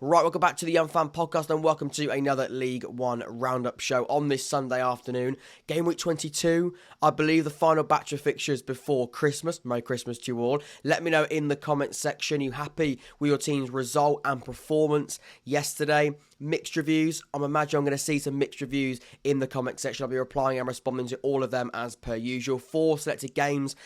Right, welcome back to the Young Fan Podcast and welcome to another League One Roundup show on this Sunday afternoon. Game week 22, I believe the final batch of fixtures before Christmas. Merry Christmas to you all. Let me know in the comments section, you happy with your team's result and performance yesterday? Mixed reviews. I'm imagining I'm going to see some mixed reviews in the comment section. I'll be replying and responding to all of them as per usual. 4 selected games,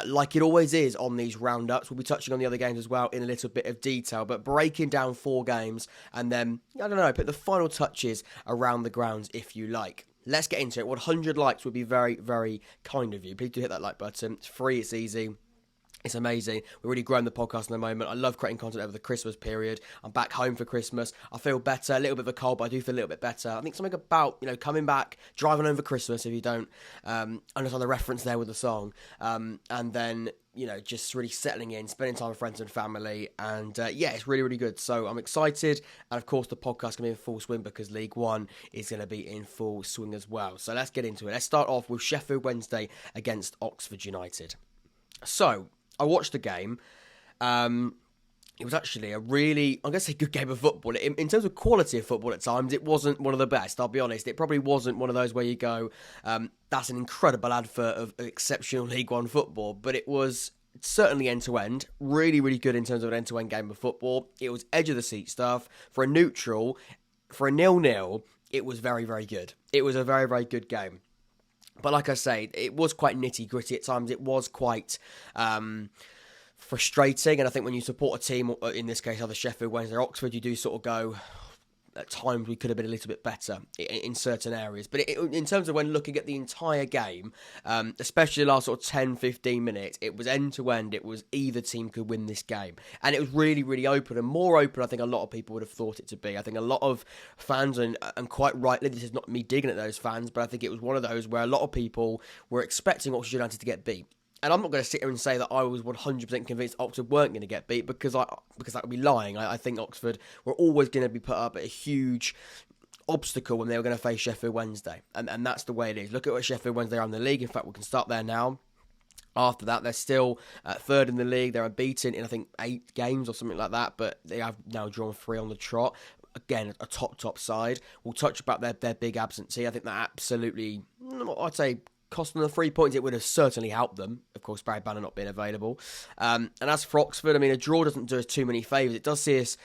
like it always is on these roundups. We'll be touching on the other games as well in a little bit of detail, but breaking down 4 games and then, I don't know, put the final touches around the grounds if you like. Let's get into it. 100 likes would be very, very kind of you. Please do hit that like button. It's free, it's easy. It's amazing. We're really growing the podcast in the moment. I love creating content over the Christmas period. I'm back home for Christmas. I feel better. A little bit of a cold, but I do feel a little bit better. I think something about, coming back, driving home for Christmas, if you don't understand the reference there with the song. And then, just really settling in, spending time with friends and family. And it's really, really good. So I'm excited. And of course, the podcast can be in full swing because League One is going to be in full swing as well. So let's get into it. Let's start off with Sheffield Wednesday against Oxford United. So, I watched the game. It was actually a really, I'm going to say, good game of football. In terms of quality of football at times, it wasn't one of the best, I'll be honest. It probably wasn't one of those where you go, that's an incredible advert of exceptional League One football. But it was certainly end-to-end. Really, really good in terms of an end-to-end game of football. It was edge-of-the-seat stuff. For a neutral, for a 0-0, it was very, very good. It was a very, very good game. But like I say, it was quite nitty-gritty at times. It was quite frustrating. And I think when you support a team, in this case either Sheffield Wednesday or Oxford, you do sort of go, at times we could have been a little bit better in certain areas. But in terms of when looking at the entire game, especially the last sort of 10, 15 minutes, it was end-to-end. It was either team could win this game. And it was really, really open. And more open, I think a lot of people would have thought it to be. I think a lot of fans, and quite rightly, this is not me digging at those fans, but I think it was one of those where a lot of people were expecting Oxford United to get beat. And I'm not going to sit here and say that I was 100% convinced Oxford weren't going to get beat because that would be lying. I think Oxford were always going to be put up at a huge obstacle when they were going to face Sheffield Wednesday. And that's the way it is. Look at what Sheffield Wednesday are in the league. In fact, we can start there now. After that, they're still third in the league. They're unbeaten in, I think, 8 games or something like that. But they have now drawn 3 on the trot. Again, a top side. We'll touch about their big absentee. I think that absolutely, I'd say, cost them the 3 points, it would have certainly helped them. Of course, Barry Bannan not being available. And as for Oxford, I mean, a draw doesn't do us too many favours. It does see us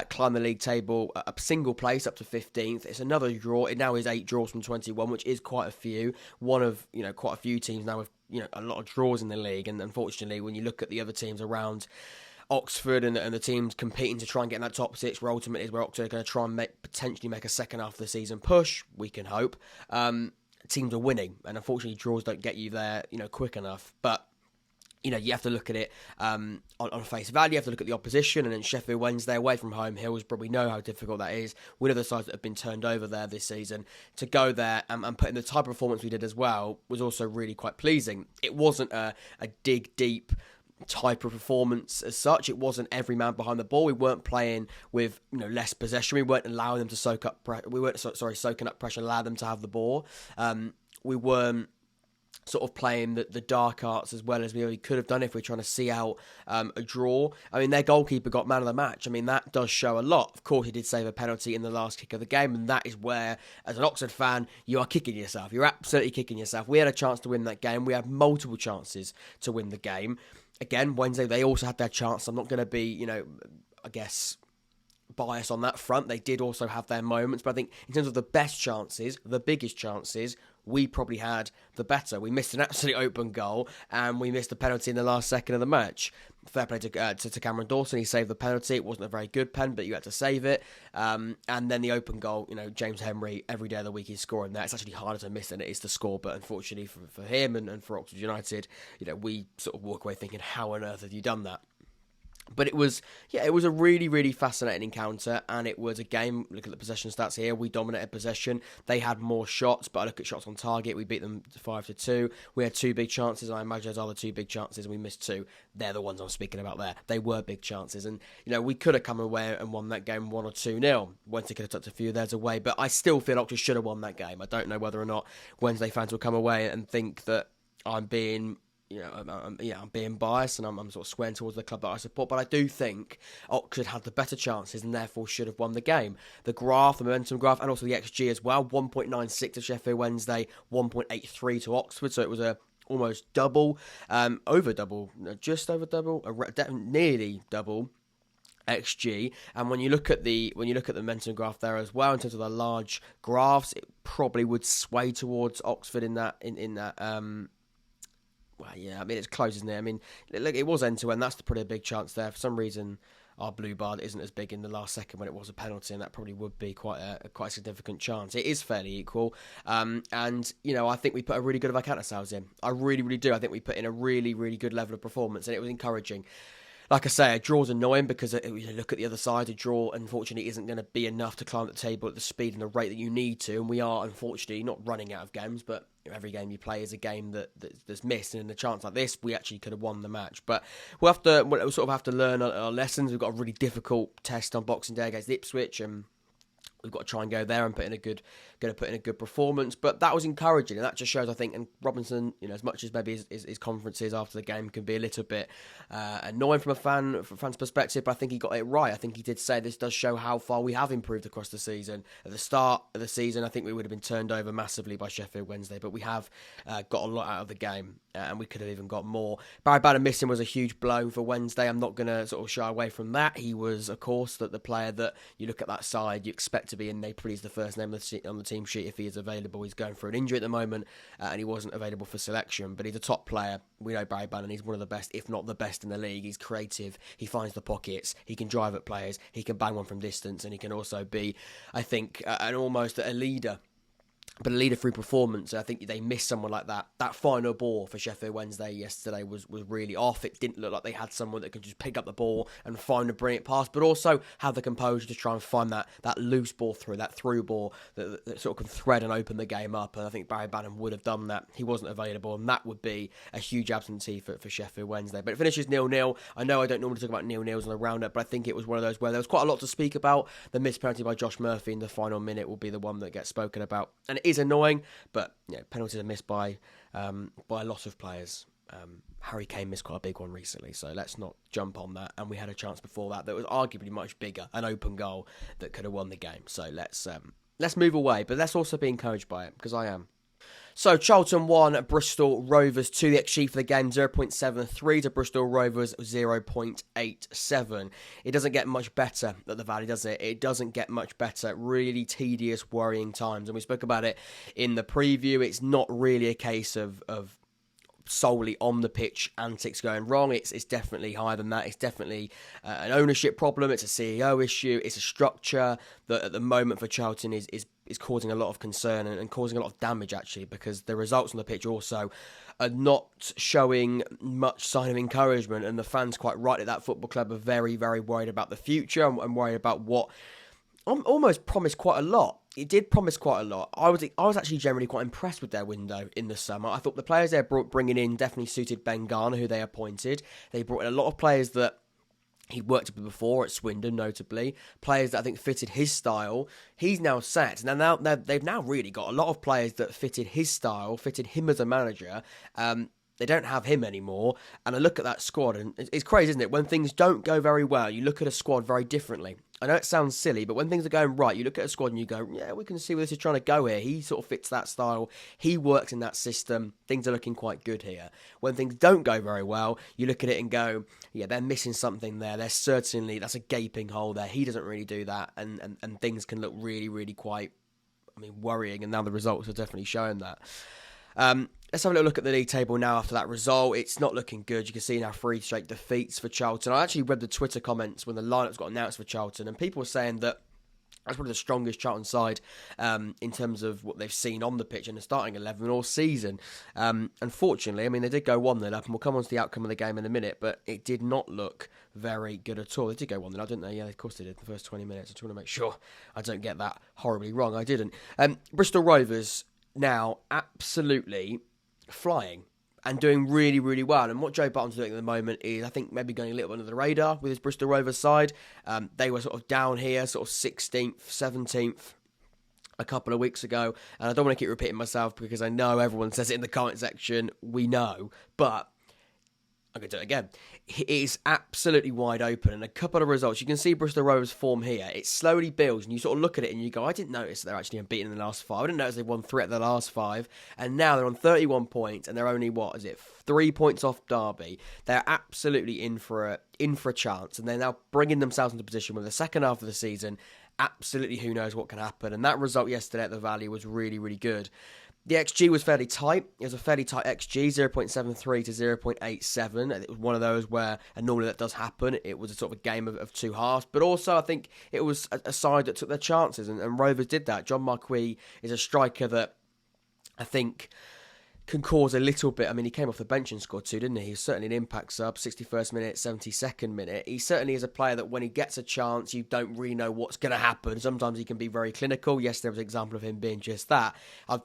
climb the league table a single place up to 15th. It's another draw. It now is 8 draws from 21, which is quite a few. One of, quite a few teams now with, a lot of draws in the league. And unfortunately, when you look at the other teams around Oxford and the teams competing to try and get in that top 6, where ultimately is where Oxford are going to try and potentially make a second half of the season push, we can hope. Teams are winning, and unfortunately draws don't get you there, quick enough. But, you have to look at it on face value. You have to look at the opposition, and then Sheffield Wednesday away from home, Hillsborough, we know how difficult that is. One of the sides that have been turned over there this season. To go there and put in the type of performance we did as well was also really quite pleasing. It wasn't a dig deep type of performance as such. It wasn't every man behind the ball. We weren't playing with less possession. We weren't allowing them to soak up soaking up pressure, allow them to have the ball. We weren't sort of playing the dark arts as well as we could have done if we're trying to see out a draw. I mean, their goalkeeper got man of the match. I mean, that does show a lot. Of course, he did save a penalty in the last kick of the game, and that is where, as an Oxford fan, you are kicking yourself. You're absolutely kicking yourself. We had a chance to win that game. We had multiple chances to win the game. Again, Wednesday, they also had their chance. I'm not going to be, I guess, biased on that front. They did also have their moments. But I think in terms of the best chances, the biggest chances, we probably had the better. We missed an absolute open goal and we missed a penalty in the last second of the match. Fair play to Cameron Dawson. He saved the penalty. It wasn't a very good pen, but you had to save it. And then the open goal, James Henry, every day of the week he's scoring that. It's actually harder to miss than it is to score. But unfortunately for him and for Oxford United, we sort of walk away thinking, how on earth have you done that? But it was a really, really fascinating encounter, and it was a game. Look at the possession stats here. We dominated possession. They had more shots, but I look at shots on target. We beat them 5-2. We had 2 big chances. I imagine those are the 2 big chances, and we missed 2. They're the ones I'm speaking about there. They were big chances, and we could have come away and won that game 1 or 2-0. Wednesday could have tucked a few of theirs away, but I still feel Oxford should have won that game. I don't know whether or not Wednesday fans will come away and think that I'm being I'm being biased and I'm sort of squaring towards the club that I support, but I do think Oxford had the better chances and therefore should have won the game. The momentum graph, and also the XG as well, 1.96 to Sheffield Wednesday, 1.83 to Oxford, so it was almost double, over double, just over double, nearly double XG. And when you look at the momentum graph there as well, in terms of the large graphs, it probably would sway towards Oxford in that. Well, yeah, I mean, it's close, isn't it? I mean, look, it was end-to-end. That's probably a big chance there. For some reason, our blue bar isn't as big in the last second when it was a penalty, and that probably would be quite a significant chance. It is fairly equal. And, I think we put a really good account ourselves in. I really, really do. I think we put in a really, really good level of performance, and it was encouraging. Like I say, a draw's annoying because you look at the other side, a draw, unfortunately, isn't going to be enough to climb the table at the speed and the rate that you need to. And we are, unfortunately, not running out of games, but every game you play is a game that's missed. And in a chance like this, we actually could have won the match. But we'll sort of have to learn our lessons. We've got a really difficult test on Boxing Day against Ipswich, and we've got to try and go there and put in a good performance. But that was encouraging, and that just shows, I think, and Robinson, as much as maybe his conferences after the game can be a little bit annoying from a fan's perspective, but I think he got it right. I think he did say this does show how far we have improved across the season. At the start of the season, I think we would have been turned over massively by Sheffield Wednesday, but we have got a lot out of the game, and we could have even got more. Barry Bannan missing was a huge blow for Wednesday. I'm not going to sort of shy away from that. He was, of course, the player that you look at that side, you expect to be in. Napoli is the first name on the team sheet if he is available. He's going for an injury at the moment, and he wasn't available for selection, but he's a top player. We know Barry Bannan, he's one of the best, if not the best in the league. He's creative, he finds the pockets, he can drive at players, he can bang one from distance, and he can also be, I think, almost a leader. But a leader through performance. I think they missed someone like that. That final ball for Sheffield Wednesday yesterday was really off. It didn't look like they had someone that could just pick up the ball and find a brilliant pass, but also have the composure to try and find that loose ball that through ball that sort of can thread and open the game up. And I think Barry Bannan would have done that. He wasn't available, and that would be a huge absentee for Sheffield Wednesday. But it finishes 0-0. I know I don't normally talk about 0-0s on the roundup, but I think it was one of those where there was quite a lot to speak about. The missed penalty by Josh Murphy in the final minute will be the one that gets spoken about. And it is annoying, but penalties are missed by a lot of players. Harry Kane missed quite a big one recently, so let's not jump on that. And we had a chance before that was arguably much bigger, an open goal that could have won the game. So let's move away, but let's also be encouraged by it, because I am. So Charlton 1, Bristol Rovers 2. The XG for the game 0.73 to Bristol Rovers 0.87. It doesn't get much better at the Valley, does it? It doesn't get much better. Really tedious, worrying times. And we spoke about it in the preview. It's not really a case of solely on the pitch antics going wrong. It's definitely higher than that. It's definitely an ownership problem. It's a CEO issue. It's a structure that at the moment for Charlton is causing a lot of concern and causing a lot of damage, actually, because the results on the pitch also are not showing much sign of encouragement, and the fans, quite rightly, at that football club are very, very worried about the future and worried about what almost promised quite a lot. It did promise quite a lot. I was actually generally quite impressed with their window in the summer. I thought the players they're bringing in definitely suited Ben Garner, who they appointed. They brought in a lot of players that he'd worked with before at Swindon, notably. Players that I think fitted his style. He's now set. Now they've now really got a lot of players that fitted his style, fitted him as a manager. They don't have him anymore. And I look at that squad, and it's crazy, isn't it? When things don't go very well, you look at a squad very differently. I know it sounds silly, but when things are going right, you look at a squad and you go, yeah, we can see where this is trying to go here. He sort of fits that style. He works in that system. Things are looking quite good here. When things don't go very well, you look at it and go, yeah, they're missing something there. That's a gaping hole there. He doesn't really do that. And things can look really, really quite, worrying. And now the results are definitely showing that. Let's have a little look at the league table now after that result. It's not looking good. You can see now 3 straight defeats for Charlton. I actually read the Twitter comments when the lineups got announced for Charlton, and people were saying that that's probably the strongest Charlton side in terms of what they've seen on the pitch in the starting 11 all season. Unfortunately, they did go 1-0 up, and we'll come on to the outcome of the game in a minute, but it did not look very good at all. They did go 1-0 up, didn't they? Yeah, of course they did, the first 20 minutes. I just want to make sure I don't get that horribly wrong. I didn't. Bristol Rovers now absolutely flying and doing really, really well. And what Joe Barton's doing at the moment is, I think, maybe going a little under the radar with his Bristol Rovers side. They were sort of down here, sort of 16th, 17th a couple of weeks ago. And I don't want to keep repeating myself because I know everyone says it in the comment section. We know. But I could do it again. It is absolutely wide open, and a couple of results. You can see Bristol Rovers' form here. It slowly builds, and you sort of look at it and you go, I didn't notice they're actually unbeaten in the last 5. I didn't notice they've won 3 out of the last 5, and now they're on 31 points, and they're only, 3 points off Derby. They're absolutely in for a chance, and they're now bringing themselves into position with the second half of the season. Absolutely, who knows what can happen, and that result yesterday at the Valley was really, really good. The XG was fairly tight. It was a fairly tight XG, 0.73 to 0.87. It was one of those where, and normally that does happen, it was a sort of a game of two halves. But also, I think it was a side that took their chances, and Rovers did that. John Marquis is a striker that I think can cause a little bit. I mean, he came off the bench and scored 2, didn't he? He's certainly an impact sub, 61st minute, 72nd minute. He certainly is a player that when he gets a chance, you don't really know what's going to happen. Sometimes he can be very clinical. Yes, there was an example of him being just that.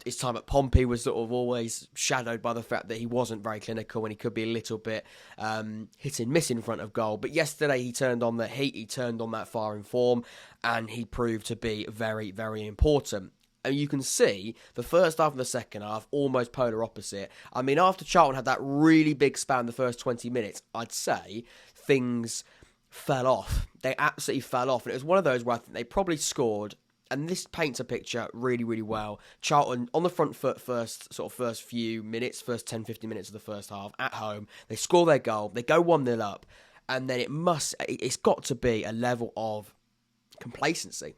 His time at Pompey was sort of always shadowed by the fact that he wasn't very clinical and he could be a little bit hit and miss in front of goal. But yesterday he turned on the heat, he turned on that fire in form, and he proved to be very, very important. And you can see the first half and the second half almost polar opposite. I mean, after Charlton had that really big span the first 20 minutes, I'd say things fell off. They absolutely fell off. And it was one of those where I think they probably scored, and this paints a picture really, really well. Charlton on the front foot first few minutes, first 10, 15 minutes of the first half at home. They score their goal. They go 1-0 up. And then it's got to be a level of complacency.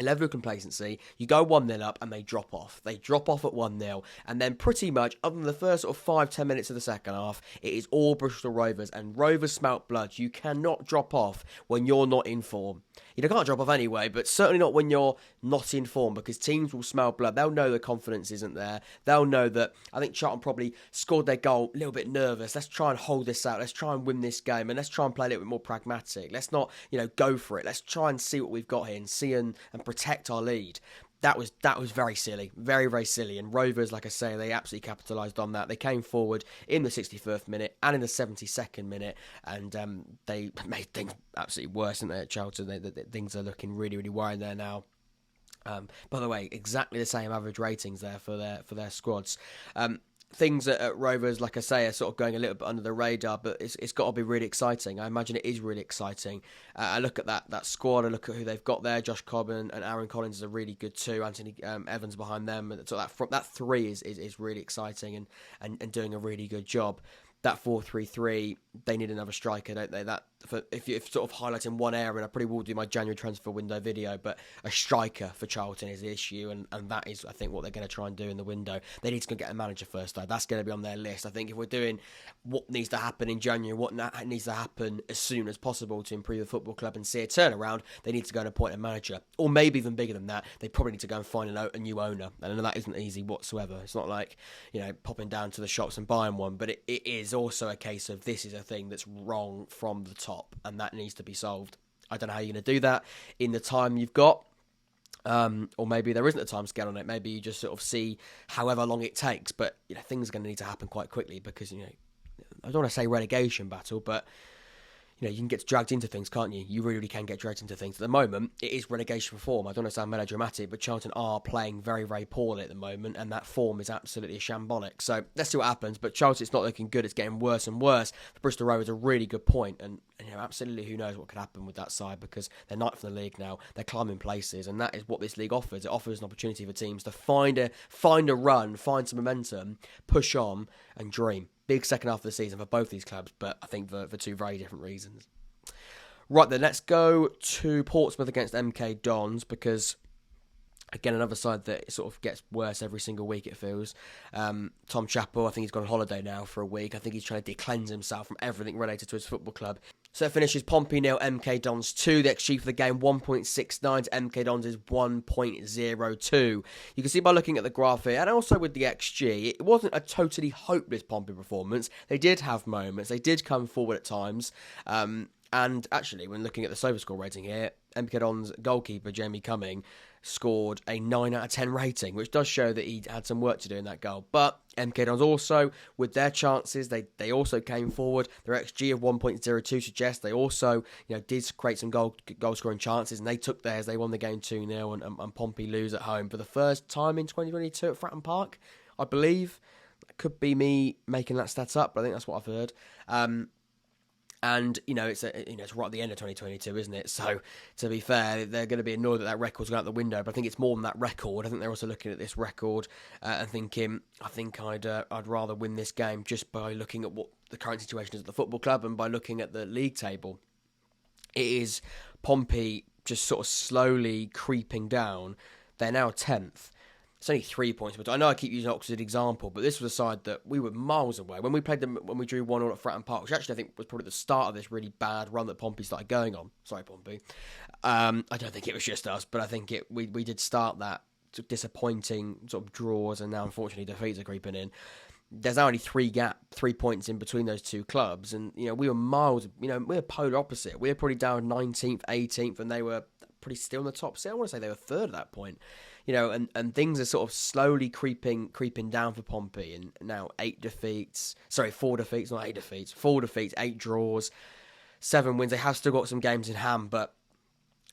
You go 1-0 up and they drop off. They drop off at 1-0. And then pretty much, other than the first sort of 5-10 minutes of the second half, it is all Bristol Rovers. And Rovers smelt blood. You cannot drop off when you're not in form. You can't drop off anyway, but certainly not when you're not in form, because teams will smell blood. They'll know the confidence isn't there. They'll know that, I think Charlton probably scored their goal a little bit nervous. Let's try and hold this out. Let's try and win this game. And let's try and play a little bit more pragmatic. Let's not, go for it. Let's try and see what we've got here and see and protect our lead. That was very silly, very, very silly. And Rovers, like I say, they absolutely capitalised on that. They came forward in the 61st minute and in the 72nd minute, and they made things absolutely worse, didn't they, at Charlton? Things are looking really, really worrying there now. By the way, exactly the same average ratings there for their squads. Things at Rovers, like I say, are sort of going a little bit under the radar, but it's got to be really exciting. I imagine it is really exciting. I look at that squad, I look at who they've got there. Josh Cobb and Aaron Collins are really good too. Anthony Evans behind them. So that 3 is really exciting and doing a really good job. That 4-3-3, they need another striker, don't they? If you're sort of highlighting one area, and I probably will do my January transfer window video, but a striker for Charlton is the issue, and that is, I think, what they're going to try and do in the window. They need to go get a manager first, though. That's going to be on their list. I think if we're doing what needs to happen in January, what needs to happen as soon as possible to improve the football club and see a turnaround, they need to go and appoint a manager. Or maybe even bigger than that, they probably need to go and find a new owner. And I know that isn't easy whatsoever. It's not like, popping down to the shops and buying one, but it is also a case of this is a thing that's wrong from the top, and that needs to be solved. I don't know how you're going to do that in the time you've got, or maybe there isn't a time scale on it. Maybe you just sort of see however long it takes, but things are going to need to happen quite quickly, because I don't want to say relegation battle, but you can get dragged into things, can't you? You really can get dragged into things. At the moment, it is relegation form. I don't want to sound melodramatic, but Charlton are playing very, very poorly at the moment, and that form is absolutely shambolic. So let's see what happens. But Charlton, it's not looking good. It's getting worse and worse. The Bristol Rovers are a really good point, and absolutely who knows what could happen with that side, because they're ninth in the league now. They're climbing places, and that is what this league offers. It offers an opportunity for teams to find a run, find some momentum, push on, and dream. Big second half of the season for both these clubs, but I think for 2 very different reasons. Right then, let's go to Portsmouth against MK Dons, because again, another side that sort of gets worse every single week, it feels. Tom Chappell, I think he's gone on holiday now for a week. I think he's trying to cleanse himself from everything related to his football club. So it finishes Pompey 0, MK Dons 2. The XG for the game 1.69 to MK Dons is 1.02. You can see by looking at the graph here, and also with the XG, it wasn't a totally hopeless Pompey performance. They did have moments. They did come forward at times. And actually, when looking at the SofaScore rating here, MK Dons goalkeeper Jamie Cumming scored a 9 out of 10 rating, which does show that he had some work to do in that goal. But MK Dons also, with their chances, they also came forward. Their XG of 1.02 suggests they also did create some goal scoring chances, and they took theirs. They won the game 2-0, and Pompey lose at home for the first time in 2022 at Fratton Park, I believe. That could be me making that stat up, but I think that's what I've heard. And, it's right at the end of 2022, isn't it? So, to be fair, they're going to be annoyed that record's gone out the window. But I think it's more than that record. I think they're also looking at this record and thinking, I think I'd rather win this game just by looking at what the current situation is at the football club and by looking at the league table. It is Pompey just sort of slowly creeping down. They're now 10th. It's only 3 points, but I know I keep using Oxford as an example, but this was a side that we were miles away. When we played them, when we drew 1-1 at Fratton Park, which actually I think was probably the start of this really bad run that Pompey started going on. Sorry, Pompey. I don't think it was just us, but I think we did start that disappointing sort of draws, and now unfortunately defeats are creeping in. There's only 3 points in between those two clubs, and we were miles. We were polar opposite. We were probably down 19th, 18th, and they were pretty still in the top 6. I want to say they were 3rd at that point. And things are sort of slowly creeping down for Pompey, and now 4 defeats, not 8 defeats, 4 defeats, 8 draws, 7 wins. They have still got some games in hand, but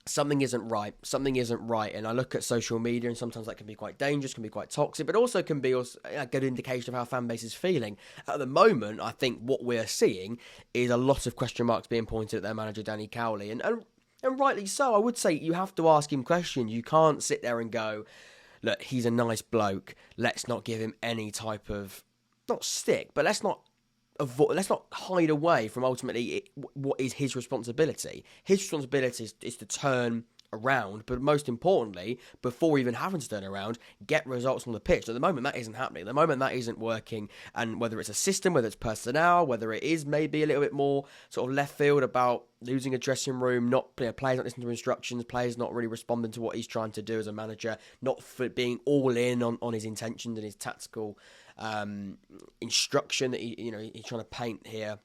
something isn't right. And I look at social media, and sometimes that can be quite dangerous, can be quite toxic, but also can be a good indication of how fan base is feeling. At the moment, I think what we're seeing is a lot of question marks being pointed at their manager, Danny Cowley, and rightly so. I would say you have to ask him questions. You can't sit there and go, look, he's a nice bloke. Let's not give him any type of, not stick, but let's not hide away from ultimately what is his responsibility. His responsibility is to turn around, but most importantly, before even having to turn around, get results on the pitch. At the moment, that isn't happening. At the moment, that isn't working. And whether it's a system, whether it's personnel, whether it is maybe a little bit more sort of left field about losing a dressing room, players not listening to instructions, players not really responding to what he's trying to do as a manager, not being all in on his intentions and his tactical instruction that he's trying to paint here.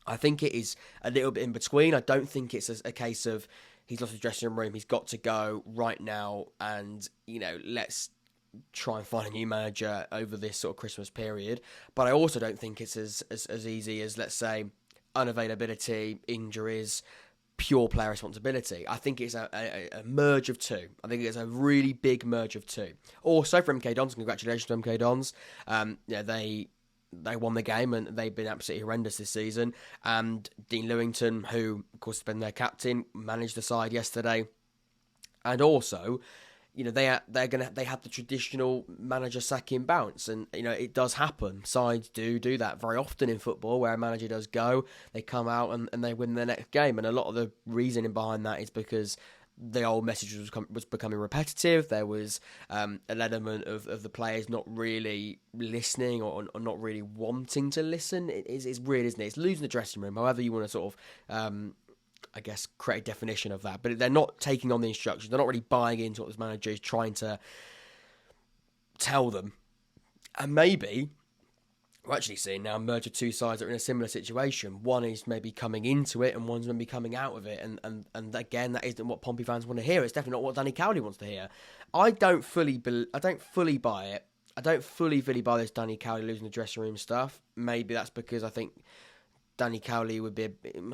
I think it is a little bit in between. I don't think it's a case of he's lost his dressing room, he's got to go right now, and let's try and find a new manager over this sort of Christmas period. But I also don't think it's as easy as, let's say, unavailability, injuries, pure player responsibility. I think it's a merge of two. I think it's a really big merge of two. Also, for MK Dons, congratulations to MK Dons. They won the game, and they've been absolutely horrendous this season. And Dean Lewington, who of course has been their captain, managed the side yesterday. And also, they have the traditional manager sacking bounce, and it does happen. Sides do that very often in football, where a manager does go, they come out and they win their next game. And a lot of the reasoning behind that is because the old message was becoming repetitive. There was an element of the players not really listening or not really wanting to listen. It's weird, isn't it? It's losing the dressing room, however you want to sort of, I guess, create a definition of that. But they're not taking on the instructions. They're not really buying into what this manager is trying to tell them. And maybe we're actually seeing now a merge of two sides that are in a similar situation. One is maybe coming into it, and one's maybe coming out of it. And again, that isn't what Pompey fans want to hear. It's definitely not what Danny Cowley wants to hear. I don't fully buy it. I don't fully buy this Danny Cowley losing the dressing room stuff. Maybe that's because I think Danny Cowley would be I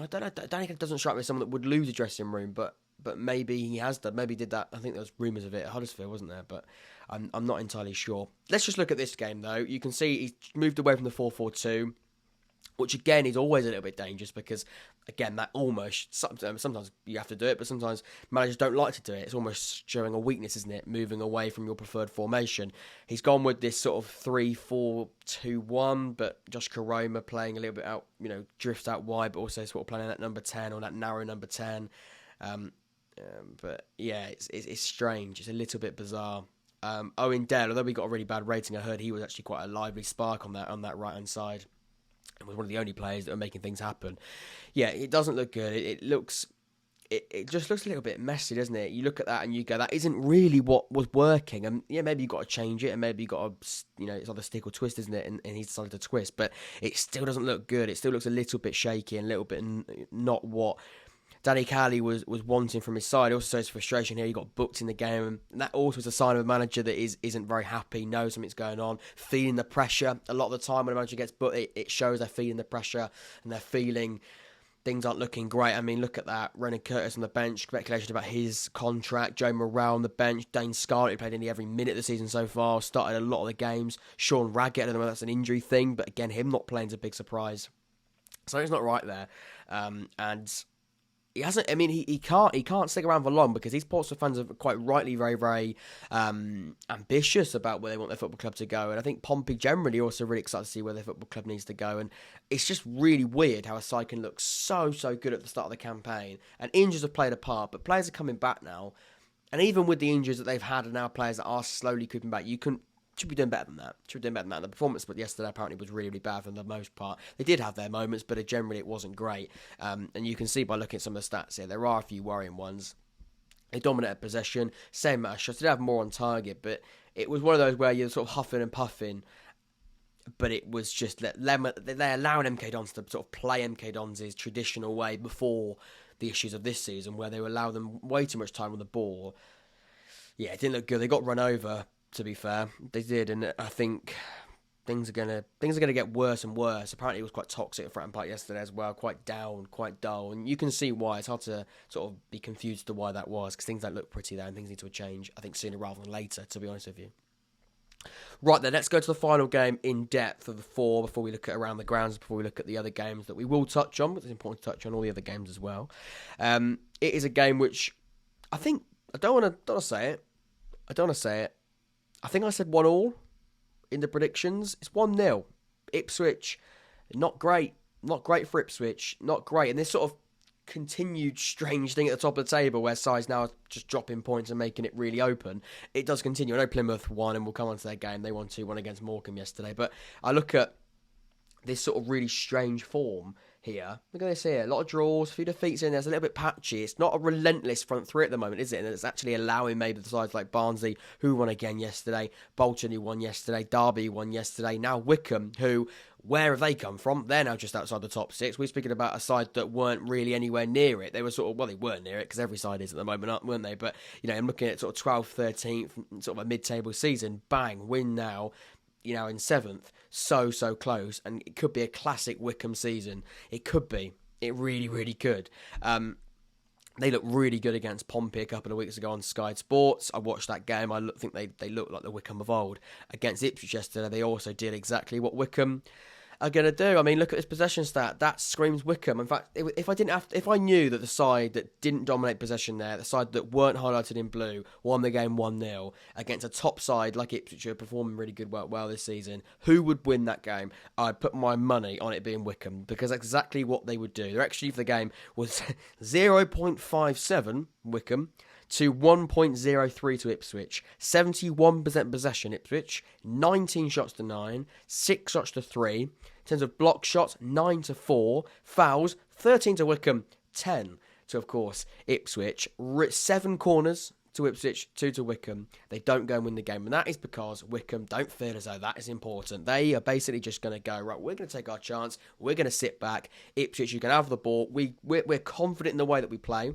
don't know. Danny doesn't strike me as someone that would lose a dressing room, but maybe he has done. Maybe he did that. I think there was rumours of it at Huddersfield, wasn't there? But I'm not entirely sure. Let's just look at this game, though. You can see he's moved away from the 4-4-2, which again is always a little bit dangerous because, again, that almost, sometimes you have to do it, but sometimes managers don't like to do it. It's almost showing a weakness, isn't it? Moving away from your preferred formation. He's gone with this sort of 3-4-2-1, but Josh Karoma playing a little bit out, drifts out wide, but also sort of playing that number 10 or that narrow number 10. But yeah, it's strange. It's a little bit bizarre. Owen Dale, although we got a really bad rating, I heard he was actually quite a lively spark on that right hand side, and was one of the only players that were making things happen. Yeah, it doesn't look good. It just looks a little bit messy, doesn't it? You look at that and you go, that isn't really what was working. And yeah, maybe you got to change it, and maybe you got to, it's either stick or twist, isn't it? And he's decided to twist, but it still doesn't look good. It still looks a little bit shaky and a little bit not what Danny Cowley was wanting from his side. Also shows frustration here. He got booked in the game, and that also is a sign of a manager that isn't very happy, knows something's going on, feeling the pressure. A lot of the time when a manager gets booked, it shows they're feeling the pressure and they're feeling things aren't looking great. I mean, look at that. Renan Curtis on the bench, speculation about his contract. Joe Morrell on the bench. Dane Scarlett, who played nearly every minute of the season so far, started a lot of the games. Sean Raggett, I don't know if that's an injury thing, but again, him not playing is a big surprise. So he's not right there. And he hasn't. I mean, he can't stick around for long because these Portsmouth fans are quite rightly very, very ambitious about where they want their football club to go, and I think Pompey generally also really excited to see where their football club needs to go. And it's just really weird how a side can look so good at the start of the campaign, and injuries have played a part, but players are coming back now, and even with the injuries that they've had, and now players that are slowly creeping back, should be doing better than that. The performance but yesterday apparently was really, really bad for the most part. They did have their moments, but generally it wasn't great. And you can see by looking at some of the stats here, there are a few worrying ones. They dominated possession, same amount of shots. They did have more on target, but it was one of those where you're sort of huffing and puffing. But it was just they're allowing MK Dons to sort of play MK Dons' traditional way before the issues of this season, where they would allow them way too much time on the ball. Yeah, it didn't look good. They got run over. To be fair, they did, and I think things are gonna get worse and worse. Apparently, it was quite toxic at Fratton Park yesterday as well, quite down, quite dull, and you can see why. It's hard to sort of be confused to why that was, because things don't look pretty there, and things need to change. I think sooner rather than later, to be honest with you. Right then, let's go to the final game in depth of the four before we look at around the grounds, before we look at the other games that we will touch on, but it's important to touch on all the other games as well. It is a game which I think I don't want to say it. I think I said 1-1 in the predictions. It's 1-0. Ipswich, not great. Not great for Ipswich. Not great. And this sort of continued strange thing at the top of the table where sides now are just dropping points and making it really open. It does continue. I know Plymouth won, and we'll come on to their game. They won 2-1 against Morecambe yesterday. But I look at this sort of really strange form here. Look at this here. A lot of draws, a few defeats in there. It's a little bit patchy. It's not a relentless front three at the moment, is it? And it's actually allowing maybe the sides like Barnsley, who won again yesterday, Bolton, who won yesterday, Derby, who won yesterday, now Wycombe, who, where have they come from? They're now just outside the top six. We're speaking about a side that weren't really anywhere near it. They were sort of, well, they weren't near it because every side is at the moment, weren't they? But, you know, I'm looking at sort of 12th, 13th, sort of a mid-table season. Bang, win now. You know, in 7th, so close, and it could be a classic Wycombe season. It could be. It really, really could. They looked really good against Pompey a couple of weeks ago on Sky Sports. I watched that game. I think they looked like the Wycombe of old. Against Ipswich yesterday, they also did exactly what Wycombe are going to do. I mean, look at this possession stat. That screams Wycombe. In fact, if I knew that the side that didn't dominate possession there, the side that weren't highlighted in blue, won the game 1-0 against a top side like Ipswich, who are performing really good well this season, who would win that game? I'd put my money on it being Wycombe, because that's exactly what they would do. They're actually, for the game, was 0.57 Wycombe to 1.03 to Ipswich. 71% possession Ipswich, 19 shots to 9, 6 shots to 3. In terms of block shots, 9 to 4. Fouls, 13 to Wycombe, 10 to, of course, Ipswich. 7 corners to Ipswich, 2 to Wycombe. They don't go and win the game, and that is because Wycombe don't feel as though that is important. They are basically just going to go, right, we're going to take our chance, we're going to sit back. Ipswich, you can have the ball. We're confident in the way that we play.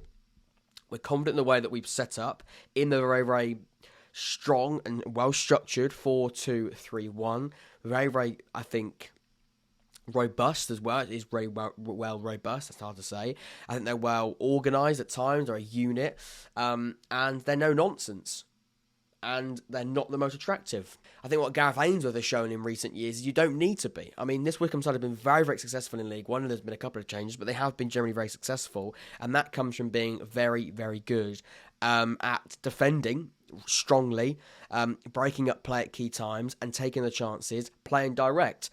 We're confident in the way that we've set up in the very, very strong and well-structured 4-2-3-1. Very, very, I think, robust as well. It is very well robust. That's hard to say. I think they're well organised at times. They're a unit. And they're no nonsense. And they're not the most attractive. I think what Gareth Ainsworth has shown in recent years is you don't need to be. I mean, this Wycombe side have been very, very successful in League One, and there's been a couple of changes, but they have been generally very successful, and that comes from being very, very good at defending strongly, breaking up play at key times, and taking the chances, playing direct.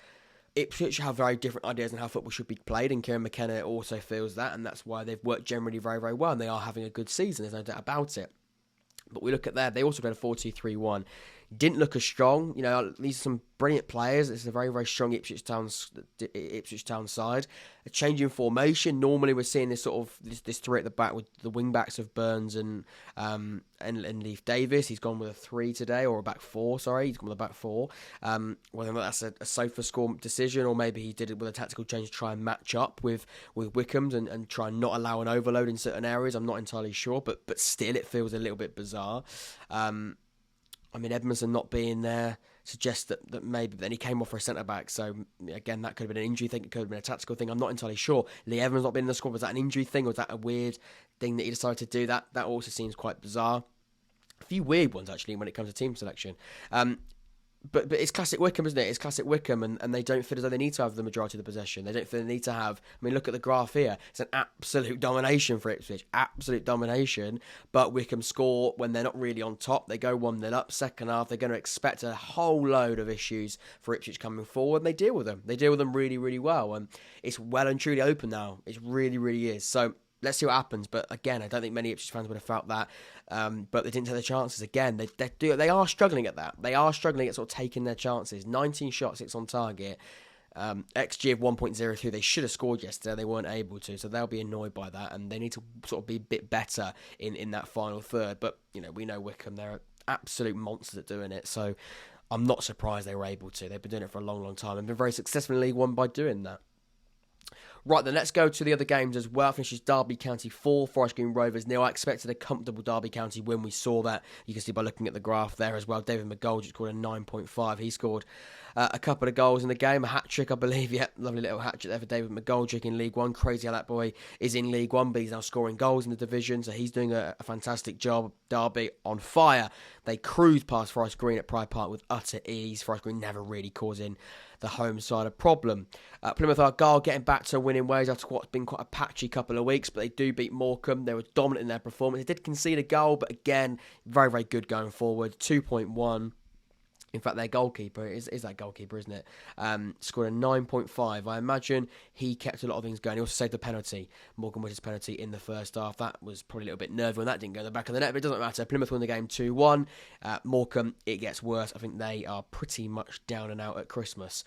Ipswich have very different ideas on how football should be played, and Kieran McKenna also feels that, and that's why they've worked generally very, very well, and they are having a good season, there's no doubt about it. But we look at that, they also played a 4-2-3-1. Didn't look as strong. You know, these are some brilliant players. It's a very, very strong Ipswich Town side. A change in formation. Normally we're seeing this sort of this three at the back with the wing backs of Burns and Leif Davis. He's gone with a 3 today, or a back 4, sorry. He's gone with a back 4. Whether or not that's a sofa score decision, or maybe he did it with a tactical change to try and match up with Wycombe's and try and not allow an overload in certain areas. I'm not entirely sure, but still it feels a little bit bizarre. I mean, Edmondson not being there suggests that maybe then he came off for a centre-back. So, again, that could have been an injury thing. It could have been a tactical thing. I'm not entirely sure. Lee Evans not been in the squad. Was that an injury thing, or was that a weird thing that he decided to do? That also seems quite bizarre. A few weird ones, actually, when it comes to team selection. But it's classic Wycombe, isn't it? It's classic Wycombe, and they don't feel as though they need to have the majority of the possession. They don't feel they need to have... I mean, look at the graph here. It's an absolute domination for Ipswich. Absolute domination. But Wycombe score when they're not really on top. They go 1-0 up. Second half, they're going to expect a whole load of issues for Ipswich coming forward, and they deal with them. They deal with them really, really well. And it's well and truly open now. It really, really is. So... let's see what happens. But again, I don't think many Ipswich fans would have felt that. But they didn't take their chances. Again, they are struggling at that. They are struggling at sort of taking their chances. 19 shots, 6 on target. XG of 1.02. They should have scored yesterday. They weren't able to. So they'll be annoyed by that. And they need to sort of be a bit better in that final third. But, we know Wycombe. They're absolute monsters at doing it. So I'm not surprised they were able to. They've been doing it for a long, long time and been very successful in League One by doing that. Right, then let's go to the other games as well. Finishes Derby County 4, Forest Green Rovers 0. I expected a comfortable Derby County win. We saw that. You can see by looking at the graph there as well. David McGoldrick scored a 9.5. He scored a couple of goals in the game. A hat-trick, I believe. Yeah, lovely little hat-trick there for David McGoldrick in League One. Crazy how that boy is in League One, but he's now scoring goals in the division, so he's doing a fantastic job. Derby on fire. They cruised past Forest Green at Pride Park with utter ease. Forest Green never really causing the home side a problem. Plymouth Argyle getting back to winning ways after what's been quite a patchy couple of weeks, but they do beat Morecambe. They were dominant in their performance. They did concede a goal, but again, very, very good going forward. 2.1. In fact, their goalkeeper is that goalkeeper, isn't it? Scored a 9.5. I imagine he kept a lot of things going. He also saved the penalty, Morgan Witter's penalty in the first half. That was probably a little bit nervy when that didn't go in the back of the net, but it doesn't matter. Plymouth won the game 2-1. Morecambe, it gets worse. I think they are pretty much down and out at Christmas.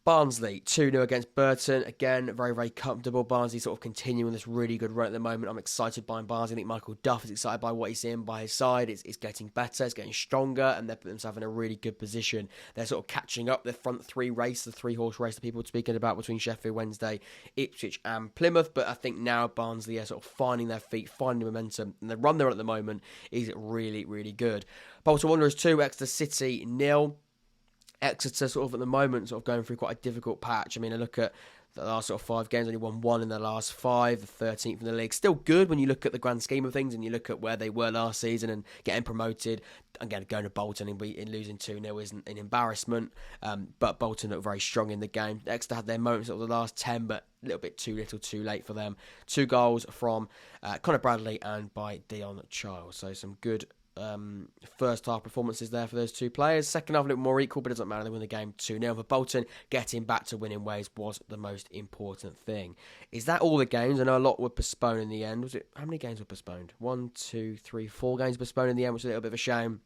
Barnsley, 2-0 against Burton. Again, very, very comfortable. Barnsley sort of continuing this really good run at the moment. I'm excited by Barnsley. I think Michael Duff is excited by what he's seeing by his side. It's getting better, it's getting stronger, and they're putting themselves in a really good position. They're sort of catching up the front three race, the three-horse race that people were speaking about between Sheffield Wednesday, Ipswich and Plymouth. But I think now Barnsley are sort of finding their feet, finding momentum, and the run they're on at the moment is really, really good. Bolton Wanderers 2, Exeter City 0. Exeter sort of at the moment sort of going through quite a difficult patch. I mean, I look at the last sort of 5 games, only won 1 in their last 5, the 13th in the league. Still good when you look at the grand scheme of things and you look at where they were last season and getting promoted. Again, going to Bolton and losing 2-0 isn't an embarrassment, but Bolton looked very strong in the game. Exeter had their moments of the last 10, but a little bit too little, too late for them. 2 goals from Connor Bradley and by Dion Childs. So some good first half performances there for those 2 players. Second half a little more equal, but it doesn't matter. They win the game 2-0 for Bolton. Getting back to winning ways was the most important thing. Is that all the games? I know a lot were postponed in the end. Was it? How many games were postponed? 1, 2, 3, 4 games postponed in the end, which is a little bit of a shame.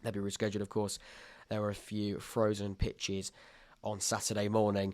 They'll be rescheduled, of course. There were a few frozen pitches on Saturday morning.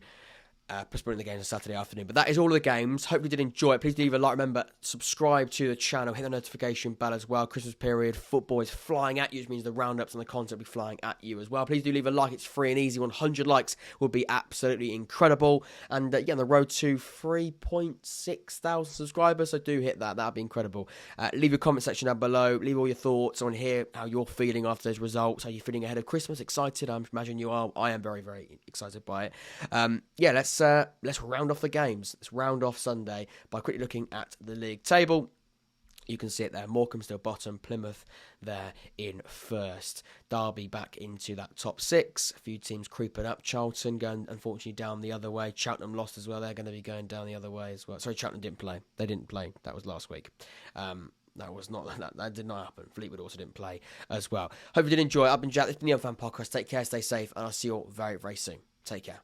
Postponing the games on Saturday afternoon. But that is all of the games. Hope you did enjoy it. Please leave a like. Remember, subscribe to the channel. Hit the notification bell as well. Christmas period. Football is flying at you, which means the roundups and the content will be flying at you as well. Please do leave a like. It's free and easy. 100 likes would be absolutely incredible. And on the road to 3.6 thousand subscribers. So do hit that. That would be incredible. Leave your comment section down below. Leave all your thoughts. I want to hear how you're feeling after those results. How you're feeling ahead of Christmas. Excited? I imagine you are. I am very, very excited by it. Let's round off the games. Let's round off Sunday by quickly looking at the league table. You can see it there. Morecambe still bottom. Plymouth there in first. Derby back into that top 6. A few teams creeping up. Charlton going, unfortunately, down the other way. Cheltenham lost as well. They're going to be going down the other way as well. Sorry, Cheltenham didn't play. They didn't play. That was last week. That did not happen. Fleetwood also didn't play as well. Hope you did enjoy it. I've been Jack. This has been the Unfan Podcast. Take care, stay safe, and I'll see you all very, very soon. Take care.